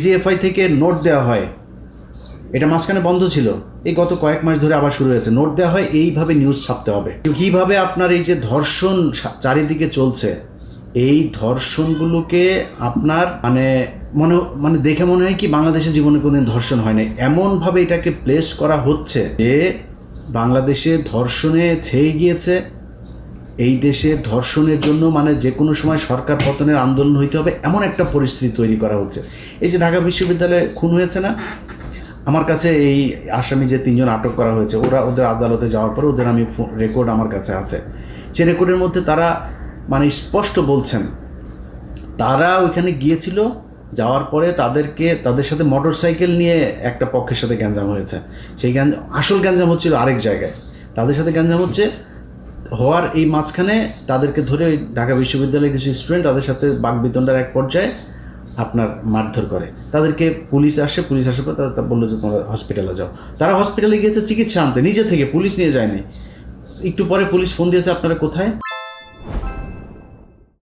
GFI থেকে note দেওয়া হয়, এটা মাঝখানে বন্ধ ছিল, এই গত কয়েক মাস ধরে আবার শুরু হয়েছে। নোট দেওয়া হয়, এইভাবে নিউজ ছাপতে হবে। কীভাবে আপনার এই যে ধর্ষণ চারিদিকে চলছে, এই ধর্ষণগুলোকে আপনার মানে দেখে মনে হয় কি বাংলাদেশের জীবনে কোনোদিন ধর্ষণ হয় নাই, এমনভাবে এটাকে প্লেস করা হচ্ছে যে বাংলাদেশে ধর্ষণে ছেয়ে গিয়েছে। এই দেশে ধর্ষণের জন্য মানে যে কোনো সময় সরকার পতনের আন্দোলন হইতে হবে, এমন একটা পরিস্থিতি তৈরি করা হচ্ছে। এই যে ঢাকা বিশ্ববিদ্যালয়ে খুন হয়েছে না, আমার কাছে এই আসামি যে 3 জন আটক করা হয়েছে, ওদের আদালতে যাওয়ার পরে ওদের আমি রেকর্ড আমার কাছে আছে। সে রেকর্ডের মধ্যে তারা মানে স্পষ্ট বলছেন তারা ওইখানে গিয়েছিল, যাওয়ার পরে তাদের সাথে মোটর সাইকেল নিয়ে একটা পক্ষের সাথে গ্যাঞ্জাম হয়েছে। সেই আসল গ্যাঞ্জাম হচ্ছিল আরেক জায়গায়, তাদের সাথে গ্যাঞ্জাম হওয়ার এই মাঝখানে তাদেরকে ধরে ওই ঢাকা বিশ্ববিদ্যালয়ের কিছু স্টুডেন্ট তাদের সাথে বাকবিতণ্ডার এক পর্যায়ে আপনার মারধর করে। তাদেরকে পুলিশ আসার পর তারা বললো যে তোমরা হসপিটালে যাও। তারা হসপিটালে গিয়েছে চিকিৎসা আনতে, নিজে থেকে, পুলিশ নিয়ে যায়নি। একটু পরে পুলিশ ফোন দিয়েছে আপনারা কোথায়।